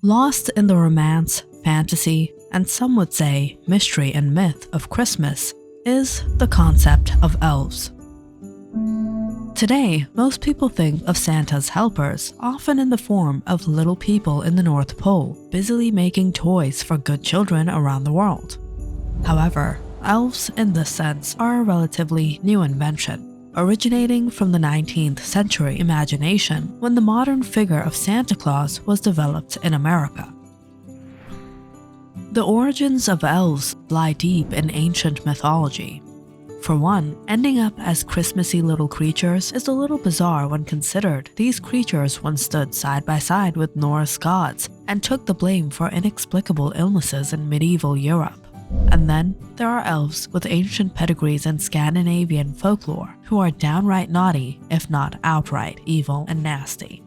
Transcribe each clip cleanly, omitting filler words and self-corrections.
Lost in the romance, fantasy, and some would say mystery and myth of Christmas is the concept of elves. Today, most people think of Santa's helpers, often in the form of little people in the North Pole, busily making toys for good children around the world. However, elves in this sense are a relatively new invention, originating from the 19th century imagination when the modern figure of Santa Claus was developed in America. The origins of elves lie deep in ancient mythology. For one, ending up as Christmassy little creatures is a little bizarre when considered these creatures once stood side by side with Norse gods and took the blame for inexplicable illnesses in medieval Europe. And then there are elves with ancient pedigrees in Scandinavian folklore who are downright naughty, if not outright evil and nasty.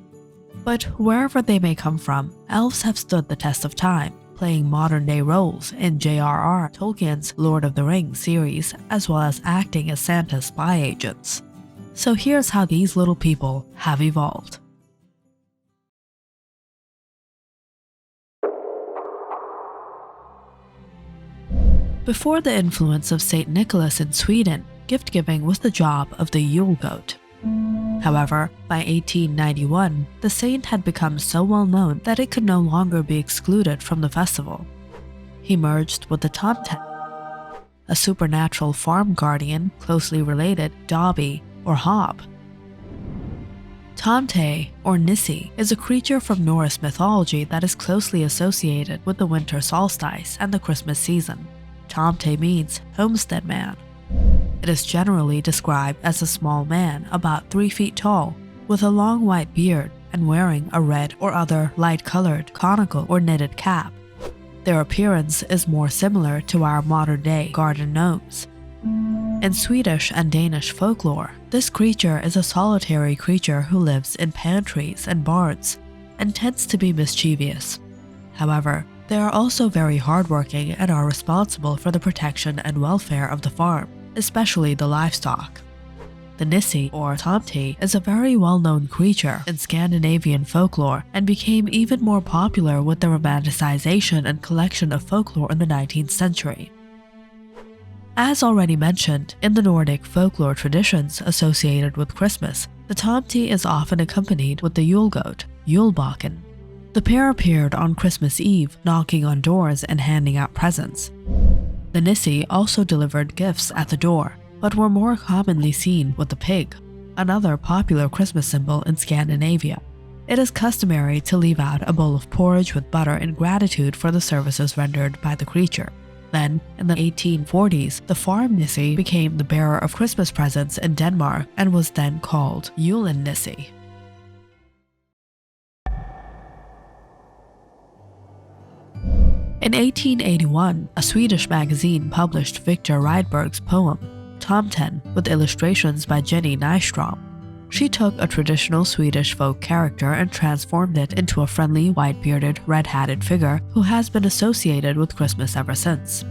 But wherever they may come from, elves have stood the test of time, playing modern-day roles in J.R.R. Tolkien's Lord of the Rings series, as well as acting as Santa's spy agents. So here's how these little people have evolved. Before the influence of St. Nicholas in Sweden, gift-giving was the job of the Yule goat. However, by 1891, the saint had become so well known that it could no longer be excluded from the festival. He merged with the tomte, a supernatural farm guardian closely related Dobby or Hob. Tomte, or Nisse, is a creature from Norse mythology that is closely associated with the winter solstice and the Christmas season. Tomte means homestead man. It is generally described as a small man about 3 feet tall, with a long white beard and wearing a red or other light-colored conical or knitted cap. Their appearance is more similar to our modern-day garden gnomes. In Swedish and Danish folklore, this creature is a solitary creature who lives in pantries and barns and tends to be mischievous. However, they are also very hardworking and are responsible for the protection and welfare of the farm, especially the livestock. The Nisse, or tomte, is a very well-known creature in Scandinavian folklore and became even more popular with the romanticization and collection of folklore in the 19th century. As already mentioned, in the Nordic folklore traditions associated with Christmas, the tomte is often accompanied with the Yule goat, Julebakken. The pair appeared on Christmas Eve, knocking on doors and handing out presents. The Nisse also delivered gifts at the door, but were more commonly seen with the pig, another popular Christmas symbol in Scandinavia. It is customary to leave out a bowl of porridge with butter in gratitude for the services rendered by the creature. Then, in the 1840s, the farm Nisse became the bearer of Christmas presents in Denmark and was then called Julenisse. In 1881, a Swedish magazine published Victor Rydberg's poem, Tomten, with illustrations by Jenny Nystrom. She took a traditional Swedish folk character and transformed it into a friendly, white-bearded, red-hatted figure who has been associated with Christmas ever since.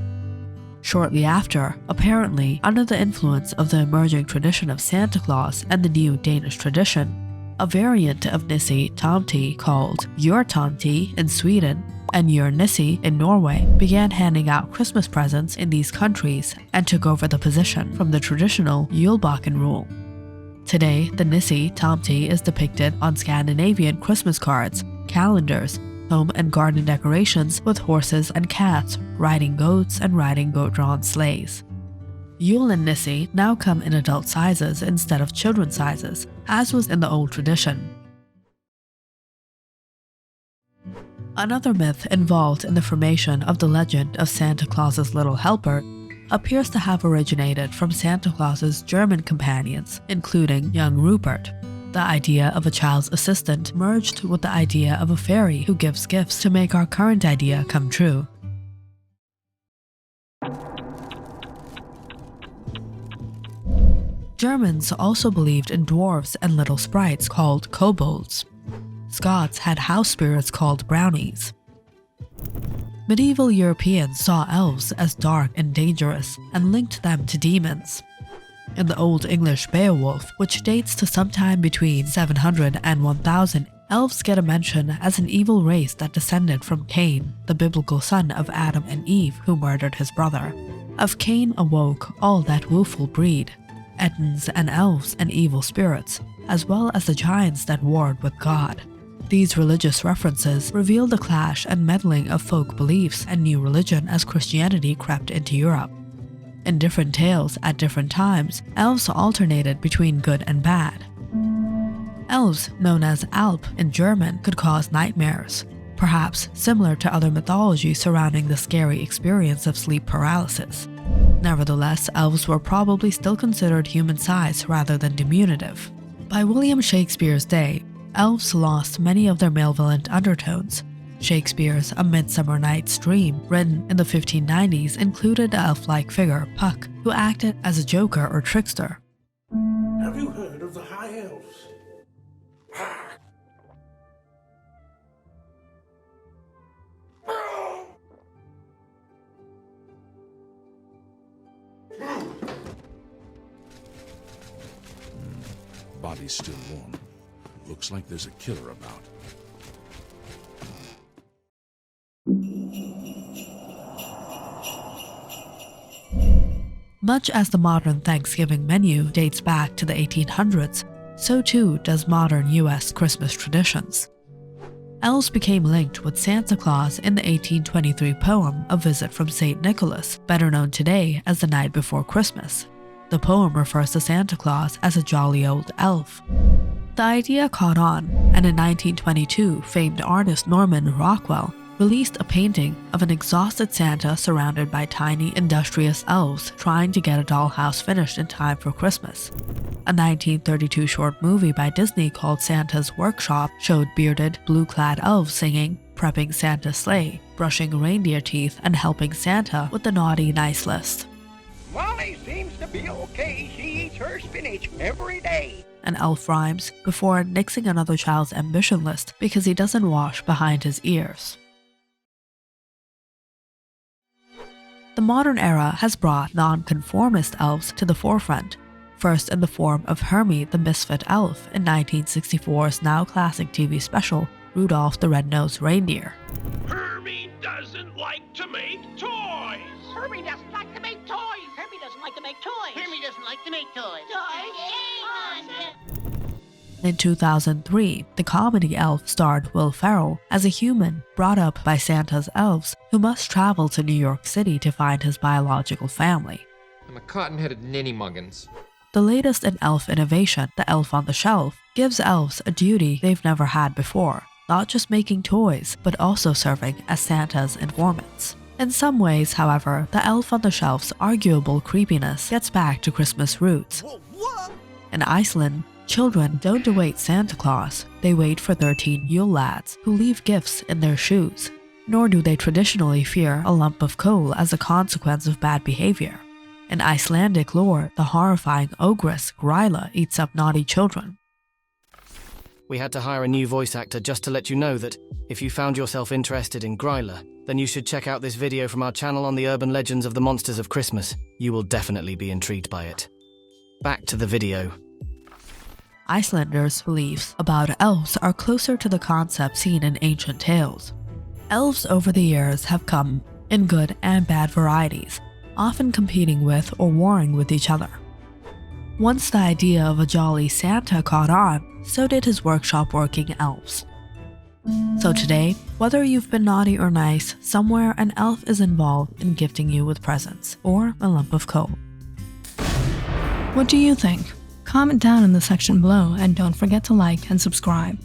Shortly after, apparently under the influence of the emerging tradition of Santa Claus and the new Danish tradition, a variant of Nisse Tomte called Jultomte in Sweden and Nisse in Norway began handing out Christmas presents in these countries and took over the position from the traditional Julebakken rule. Today, the Nisse Tomte is depicted on Scandinavian Christmas cards, calendars, home and garden decorations with horses and cats, riding goats and riding goat-drawn sleighs. Julenisse now come in adult sizes instead of children's sizes, as was in the old tradition. Another myth involved in the formation of the legend of Santa Claus's little helper appears to have originated from Santa Claus's German companions, including young Rupert. The idea of a child's assistant merged with the idea of a fairy who gives gifts to make our current idea come true. Germans also believed in dwarves and little sprites called kobolds. Scots had house spirits called brownies. Medieval Europeans saw elves as dark and dangerous and linked them to demons. In the Old English Beowulf, which dates to sometime between 700 and 1000 Elves get a mention as an evil race that descended from Cain, the biblical son of Adam and Eve who murdered his brother. Of Cain awoke all that woeful breed, Ettins and elves and evil spirits, as well as the giants that warred with God. These religious references reveal the clash and meddling of folk beliefs and new religion as Christianity crept into Europe. In different tales at different times, elves alternated between good and bad. Elves, known as Alp in German, could cause nightmares, perhaps similar to other mythologies surrounding the scary experience of sleep paralysis. Nevertheless, elves were probably still considered human-sized rather than diminutive. By William Shakespeare's day, elves lost many of their malevolent undertones. Shakespeare's A Midsummer Night's Dream, written in the 1590s, included the elf-like figure Puck, who acted as a joker or trickster. Have you heard of the High Elves? Body's still warm. Looks like there's a killer about. Much as the modern Thanksgiving menu dates back to the 1800s, so too does modern US Christmas traditions. Elves became linked with Santa Claus in the 1823 poem A Visit from St. Nicholas, better known today as The Night Before Christmas. The poem refers to Santa Claus as a jolly old elf. The idea caught on, and in 1922, famed artist Norman Rockwell released a painting of an exhausted Santa surrounded by tiny, industrious elves trying to get a dollhouse finished in time for Christmas. A 1932 short movie by Disney called Santa's Workshop showed bearded, blue-clad elves singing, prepping Santa's sleigh, brushing reindeer teeth, and helping Santa with the naughty nice list. Molly seems to be okay. She eats her spinach every day. An elf rhymes before nixing another child's ambition list because he doesn't wash behind his ears. The modern era has brought non-conformist elves to the forefront, first in the form of Hermie the Misfit Elf in 1964's now-classic TV special, Rudolph the Red-Nosed Reindeer. Hermie doesn't like to make toys! Herbie doesn't like to make toys. Herbie doesn't like to make toys. Herbie doesn't like to make toys. In 2003, the comedy Elf starred Will Ferrell as a human brought up by Santa's elves who must travel to New York City to find his biological family. I'm a cotton-headed ninny-muggins. The latest in elf innovation, the Elf on the Shelf, gives elves a duty they've never had before, not just making toys, but also serving as Santa's informants. In some ways, however, the Elf on the Shelf's arguable creepiness gets back to Christmas roots. In Iceland, children don't await Santa Claus, they wait for 13 Yule lads who leave gifts in their shoes. Nor do they traditionally fear a lump of coal as a consequence of bad behavior. In Icelandic lore, the horrifying ogress Gryla eats up naughty children. We had to hire a new voice actor just to let you know that if you found yourself interested in Gryla, then you should check out this video from our channel on the urban legends of the monsters of Christmas. You will definitely be intrigued by it. Back to the video. Icelanders' beliefs about elves are closer to the concept seen in ancient tales. Elves over the years have come in good and bad varieties, often competing with or warring with each other. Once the idea of a jolly Santa caught on, so did his workshop working elves. So today, whether you've been naughty or nice, somewhere an elf is involved in gifting you with presents or a lump of coal. What do you think? Comment down in the section below and don't forget to like and subscribe.